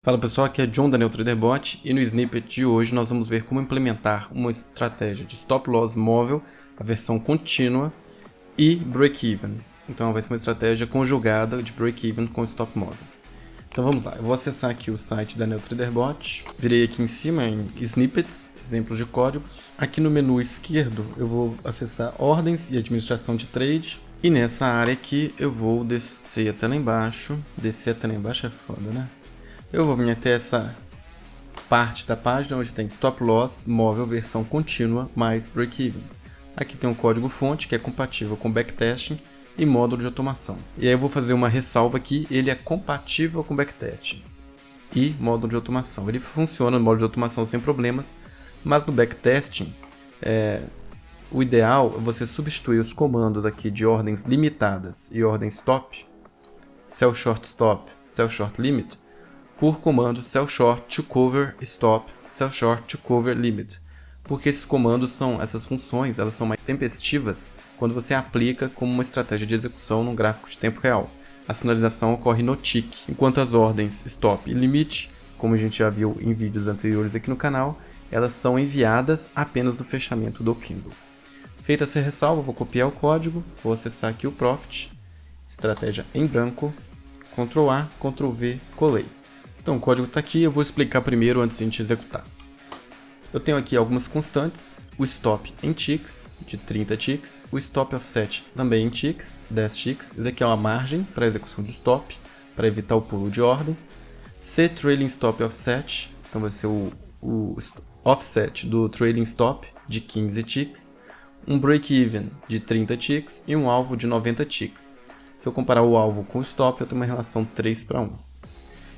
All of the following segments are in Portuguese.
Fala pessoal, aqui é John da NeuTraderBot e no snippet de hoje nós vamos ver como implementar uma estratégia de stop loss móvel, a versão contínua e break-even. Então vai ser uma estratégia conjugada de break-even com stop móvel. Então vamos lá, eu vou acessar aqui o site da NeuTraderBot, virei aqui em cima em snippets, exemplos de códigos. Aqui no menu esquerdo eu vou acessar ordens e administração de trade. E nessa área aqui eu vou descer até lá embaixo, é foda, né? Eu vou vir até essa parte da página onde tem Stop Loss móvel versão contínua mais Break-Even. Aqui tem um código fonte que é compatível com Backtesting e módulo de automação. E aí eu vou fazer uma ressalva aqui, ele é compatível com Backtesting e módulo de automação. Ele funciona no módulo de automação sem problemas, mas no Backtesting, o ideal é você substituir os comandos aqui de ordens limitadas e ordem Stop, Sell Short Stop, Sell Short Limit, por comando Sell Short to Cover Stop, Sell Short to Cover Limit, porque esses comandos essas funções, elas são mais tempestivas quando você aplica como uma estratégia de execução num gráfico de tempo real. A sinalização ocorre no tick, enquanto as ordens Stop e Limit, como a gente já viu em vídeos anteriores aqui no canal, elas são enviadas apenas no fechamento do candle. Feita essa ressalva, vou copiar o código, vou acessar aqui o Profit, estratégia em branco, Ctrl A, Ctrl V, colei. Então o código está aqui, eu vou explicar primeiro antes de a gente executar. Eu tenho aqui algumas constantes, o stop em ticks, de 30 ticks, o stop offset também em ticks, 10 ticks, isso aqui é uma margem para execução de stop, para evitar o pulo de ordem. C trailing stop offset, então vai ser o offset do trailing stop de 15 ticks, um break-even de 30 ticks e um alvo de 90 ticks. Se eu comparar o alvo com o stop, eu tenho uma relação 3:1.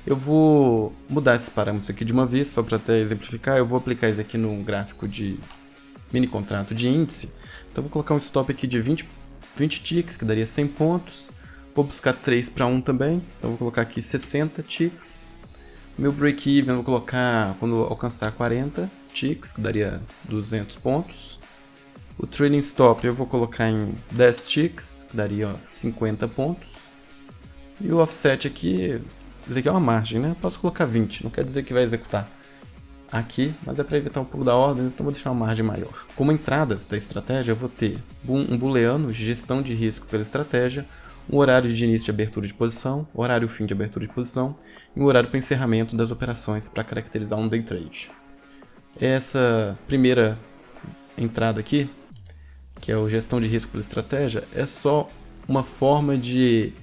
Eu vou mudar esses parâmetros aqui de uma vez, só para até exemplificar. Eu vou aplicar isso aqui num gráfico de mini contrato de índice. Então eu vou colocar um stop aqui de 20 ticks, que daria 100 pontos. Vou buscar 3:1 também, então eu vou colocar aqui 60 ticks. Meu break-even eu vou colocar quando alcançar 40 ticks, que daria 200 pontos. O trailing stop eu vou colocar em 10 ticks, que daria 50 pontos. E o offset aqui, isso aqui é uma margem, né? Posso colocar 20, não quer dizer que vai executar aqui, mas é para evitar um pulo da ordem, então vou deixar uma margem maior. Como entradas da estratégia, eu vou ter um booleano, gestão de risco pela estratégia, um horário de início de abertura de posição, horário fim de abertura de posição e um horário para encerramento das operações para caracterizar um day trade. Essa primeira entrada aqui, que é o gestão de risco pela estratégia, é só uma forma de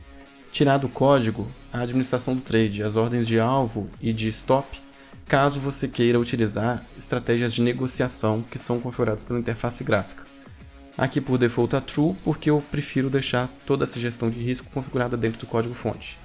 tirar do código a administração do trade, as ordens de alvo e de stop, caso você queira utilizar estratégias de negociação que são configuradas pela interface gráfica. Aqui por default está true, porque eu prefiro deixar toda essa gestão de risco configurada dentro do código fonte.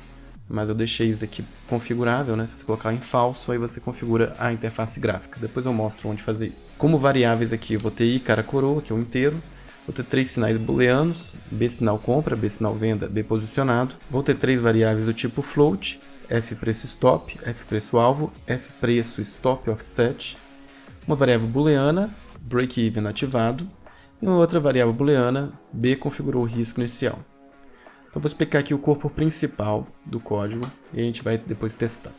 Mas eu deixei isso aqui configurável, né? Se você colocar em falso, aí você configura a interface gráfica. Depois eu mostro onde fazer isso. Como variáveis aqui, eu vou ter I, cara, coroa, que é o inteiro. Vou ter 3 sinais booleanos, B sinal compra, B sinal venda, B posicionado. Vou ter 3 variáveis do tipo float, F preço stop, F preço alvo, F preço stop offset. Uma variável booleana, break-even ativado. E uma outra variável booleana, B configurou o risco inicial. Então vou explicar aqui o corpo principal do código e a gente vai depois testar.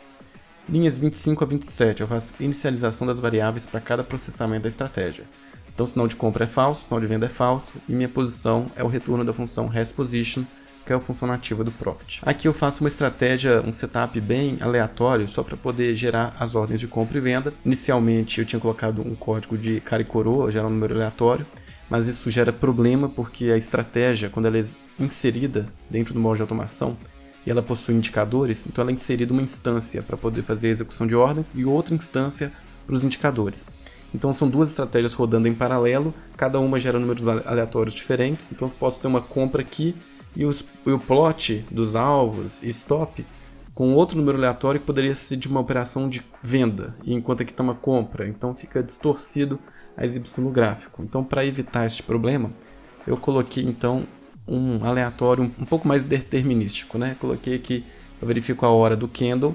Linhas 25 a 27, eu faço inicialização das variáveis para cada processamento da estratégia. Então, sinal de compra é falso, sinal de venda é falso, e minha posição é o retorno da função ResPosition, que é a função nativa do Profit. Aqui eu faço uma estratégia, um setup bem aleatório, só para poder gerar as ordens de compra e venda. Inicialmente eu tinha colocado um código de cara e coroa, gerar um número aleatório, mas isso gera problema porque a estratégia, quando ela é inserida dentro do módulo de automação, e ela possui indicadores, então ela é inserida uma instância para poder fazer a execução de ordens e outra instância para os indicadores. Então são duas estratégias rodando em paralelo, cada uma gera números aleatórios diferentes, então eu posso ter uma compra aqui e o plot dos alvos e stop com outro número aleatório que poderia ser de uma operação de venda, e enquanto aqui está uma compra, então fica distorcido a exibição no gráfico. Então para evitar este problema, eu coloquei então um aleatório um pouco mais determinístico, né? Coloquei aqui, eu verifico a hora do candle,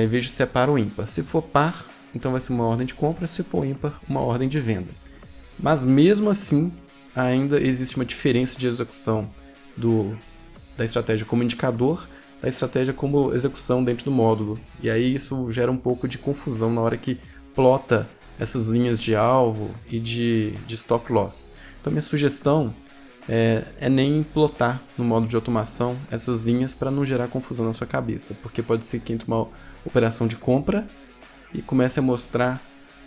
vejo se é par ou ímpar. Se for par, então vai ser uma ordem de compra, se for ímpar, uma ordem de venda. Mas mesmo assim, ainda existe uma diferença de execução da estratégia como indicador da estratégia como execução dentro do módulo. E aí isso gera um pouco de confusão na hora que plota essas linhas de alvo e de stop loss. Então minha sugestão é nem plotar no modo de automação essas linhas para não gerar confusão na sua cabeça, porque pode ser que entre uma operação de compra e comece a mostrar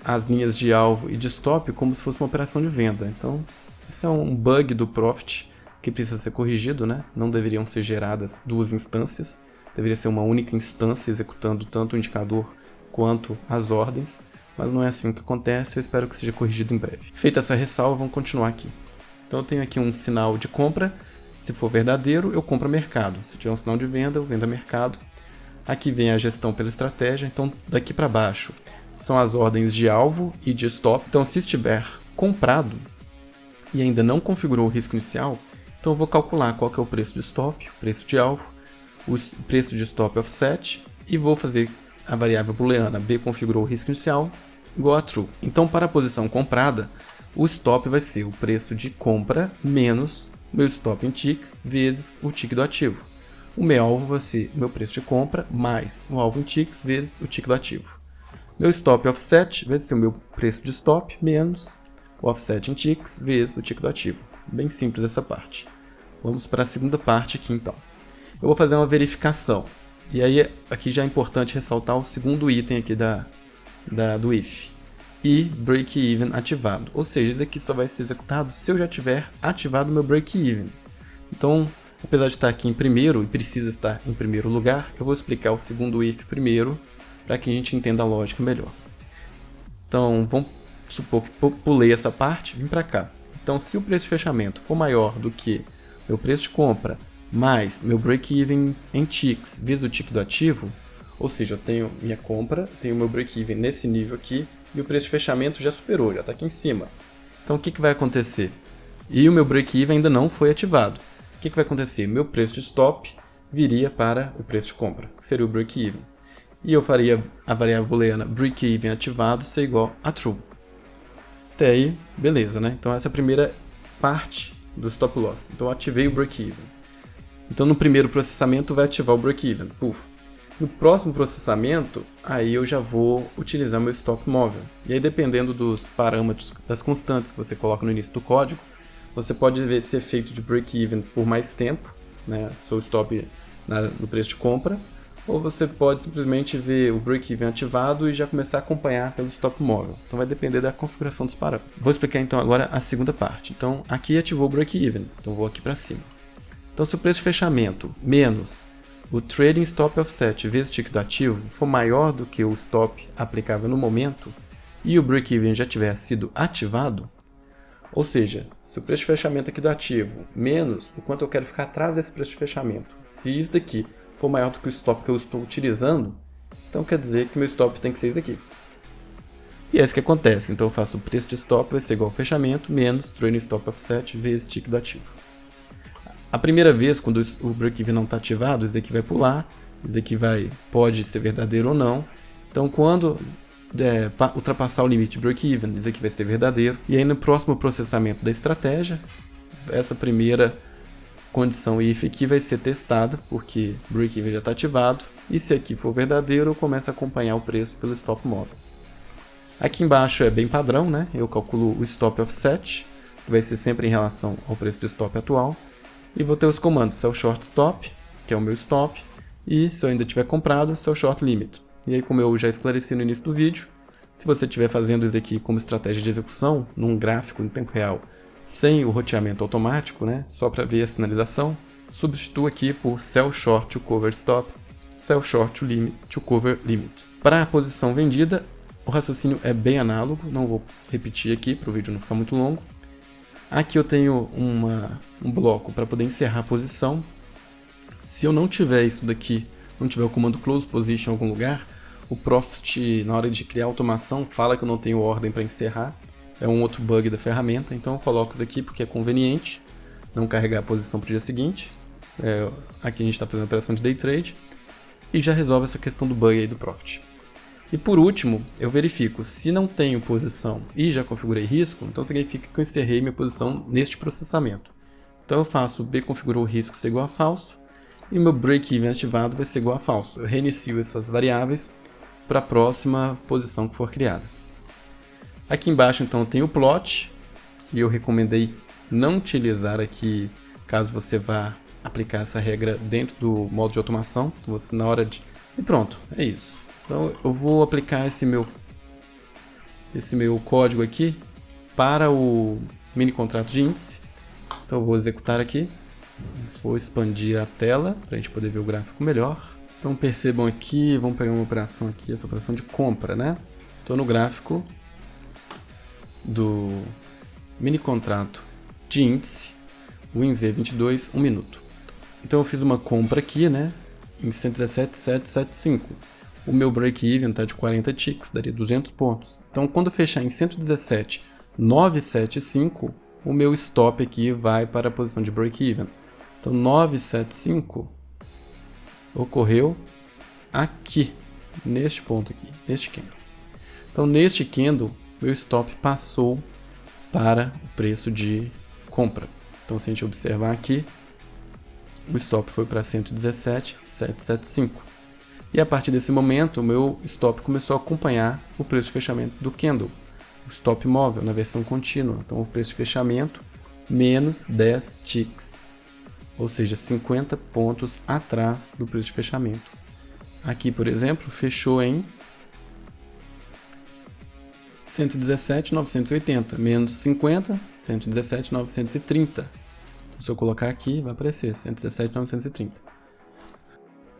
as linhas de alvo e de stop como se fosse uma operação de venda. Então esse é um bug do Profit que precisa ser corrigido, né? Não deveriam ser geradas duas instâncias, deveria ser uma única instância executando tanto o indicador quanto as ordens, mas não é assim que acontece, eu espero que seja corrigido em breve. Feita essa ressalva, vamos continuar aqui. Então eu tenho aqui um sinal de compra, se for verdadeiro eu compro a mercado, se tiver um sinal de venda eu vendo a mercado. Aqui vem a gestão pela estratégia, então daqui para baixo são as ordens de alvo e de stop. Então se estiver comprado e ainda não configurou o risco inicial, então eu vou calcular qual que é o preço de stop, o preço de alvo, o preço de stop offset e vou fazer a variável booleana b configurou o risco inicial igual a true. Então para a posição comprada, o stop vai ser o preço de compra menos meu stop em ticks vezes o tick do ativo. O meu alvo vai ser o meu preço de compra mais o alvo em ticks vezes o tick do ativo. Meu stop offset vai ser o meu preço de stop menos o offset em ticks vezes o tick do ativo. Bem simples essa parte. Vamos para a segunda parte aqui então. Eu vou fazer uma verificação. E aí aqui já é importante ressaltar o segundo item aqui do if. E break-even ativado. Ou seja, isso aqui só vai ser executado se eu já tiver ativado o meu break-even. Então, apesar de estar aqui em primeiro e precisa estar em primeiro lugar, eu vou explicar o segundo if primeiro para que a gente entenda a lógica melhor. Então, vamos supor que pulei essa parte, vim para cá. Então, se o preço de fechamento for maior do que meu preço de compra mais meu break-even em ticks vezes o tick do ativo, ou seja, eu tenho minha compra, tenho meu break-even nesse nível aqui e o preço de fechamento já superou, já está aqui em cima. Então o que vai acontecer? E o meu break-even ainda não foi ativado. O que vai acontecer? Meu preço de stop viria para o preço de compra, que seria o break-even. E eu faria a variável booleana break-even ativado ser igual a true. Até aí, beleza, né? Então essa é a primeira parte do stop loss. Então eu ativei o break-even. Então no primeiro processamento vai ativar o break-even. No próximo processamento, aí eu já vou utilizar meu stop móvel. E aí dependendo dos parâmetros, das constantes que você coloca no início do código, você pode ver esse efeito de break-even por mais tempo, né, seu stop no preço de compra, ou você pode simplesmente ver o break-even ativado e já começar a acompanhar pelo stop móvel. Então vai depender da configuração dos parâmetros. Vou explicar então agora a segunda parte. Então aqui ativou o break-even, então vou aqui para cima. Então se o preço de fechamento menos o trading stop offset vezes o tick do ativo for maior do que o stop aplicável no momento e o break-even já tiver sido ativado, ou seja, se o preço de fechamento aqui do ativo menos o quanto eu quero ficar atrás desse preço de fechamento, se isso daqui for maior do que o stop que eu estou utilizando, então quer dizer que meu stop tem que ser isso aqui. E é isso que acontece, então eu faço o preço de stop vai ser igual ao fechamento menos trading stop offset vezes tick do ativo. A primeira vez, quando o break-even não está ativado, isso aqui vai pular, isso aqui pode ser verdadeiro ou não. Então, quando ultrapassar o limite break-even, isso aqui vai ser verdadeiro. E aí, no próximo processamento da estratégia, essa primeira condição if aqui vai ser testada, porque o break-even já está ativado. E se aqui for verdadeiro, eu começo a acompanhar o preço pelo stop móvel. Aqui embaixo é bem padrão, né? Eu calculo o stop offset, que vai ser sempre em relação ao preço do stop atual. E vou ter os comandos sell short stop, que é o meu stop, e se eu ainda tiver comprado, sell short limit. E aí, como eu já esclareci no início do vídeo, se você estiver fazendo isso aqui como estratégia de execução, num gráfico em tempo real, sem o roteamento automático, né, só para ver a sinalização, substitua aqui por sell short to cover stop, sell short to limit to cover limit. Para a posição vendida, o raciocínio é bem análogo, não vou repetir aqui para o vídeo não ficar muito longo. Aqui eu tenho um bloco para poder encerrar a posição. Se eu não tiver isso daqui, não tiver o comando close position em algum lugar, o Profit, na hora de criar automação, fala que eu não tenho ordem para encerrar. É um outro bug da ferramenta, então eu coloco isso aqui porque é conveniente não carregar a posição para o dia seguinte. Aqui a gente está fazendo operação de day trade e já resolve essa questão do bug aí do Profit. E por último, eu verifico se não tenho posição e já configurei risco, então significa que eu encerrei minha posição neste processamento. Então eu faço b configurou risco ser igual a falso e meu break-even ativado vai ser igual a falso. Eu reinicio essas variáveis para a próxima posição que for criada. Aqui embaixo então tem o plot, e eu recomendei não utilizar aqui caso você vá aplicar essa regra dentro do modo de automação. Então, você, na hora de... E pronto, é isso. Então eu vou aplicar esse meu código aqui para o mini contrato de índice. Então eu vou executar aqui, vou expandir a tela para a gente poder ver o gráfico melhor. Então percebam aqui, vamos pegar uma operação aqui, essa operação de compra, né? Estou no gráfico do mini contrato de índice, WinZ22, 1 minuto. Então eu fiz uma compra aqui, né? Em 117,775. O meu break-even está de 40 ticks, daria 200 pontos. Então quando eu fechar em 117,975, o meu stop aqui vai para a posição de break-even. Então 975 ocorreu aqui, neste ponto aqui, neste candle. Então neste candle, meu stop passou para o preço de compra. Então se a gente observar aqui, o stop foi para 117,775. E a partir desse momento, o meu stop começou a acompanhar o preço de fechamento do candle. O stop móvel na versão contínua. Então o preço de fechamento menos 10 ticks. Ou seja, 50 pontos atrás do preço de fechamento. Aqui, por exemplo, fechou em 117,980. Menos 50, 117,930. Então, se eu colocar aqui, vai aparecer 117,930.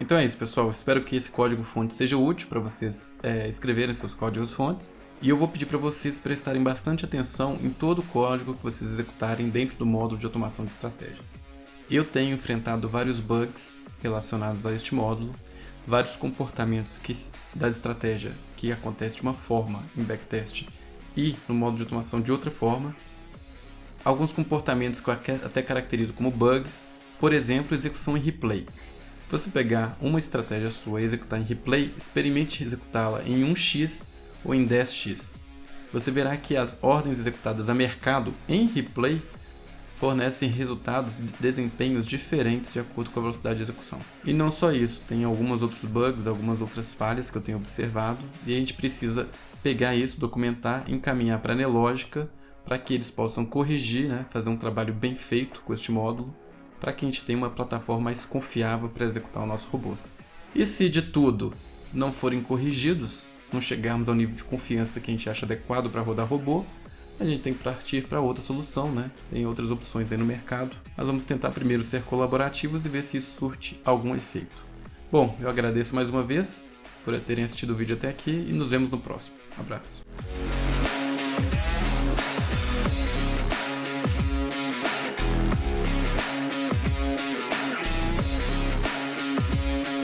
Então é isso, pessoal. Espero que esse código-fonte seja útil para vocês escreverem seus códigos-fontes. E eu vou pedir para vocês prestarem bastante atenção em todo o código que vocês executarem dentro do módulo de automação de estratégias. Eu tenho enfrentado vários bugs relacionados a este módulo, vários comportamentos da estratégia que acontecem de uma forma em backtest e no módulo de automação de outra forma. Alguns comportamentos que eu até caracterizo como bugs, por exemplo, execução em replay. Se você pegar uma estratégia sua e executar em replay, experimente executá-la em 1x ou em 10x. Você verá que as ordens executadas a mercado em replay fornecem resultados, desempenhos diferentes de acordo com a velocidade de execução. E não só isso, tem alguns outros bugs, algumas outras falhas que eu tenho observado, e a gente precisa pegar isso, documentar, encaminhar para a Nelogica, para que eles possam corrigir, né, fazer um trabalho bem feito com este módulo, para que a gente tenha uma plataforma mais confiável para executar os nossos robôs. E se de tudo não forem corrigidos, não chegarmos ao nível de confiança que a gente acha adequado para rodar robô, a gente tem que partir para outra solução, né? Tem outras opções aí no mercado, mas vamos tentar primeiro ser colaborativos e ver se isso surte algum efeito. Bom, eu agradeço mais uma vez por terem assistido o vídeo até aqui e nos vemos no próximo. Abraço!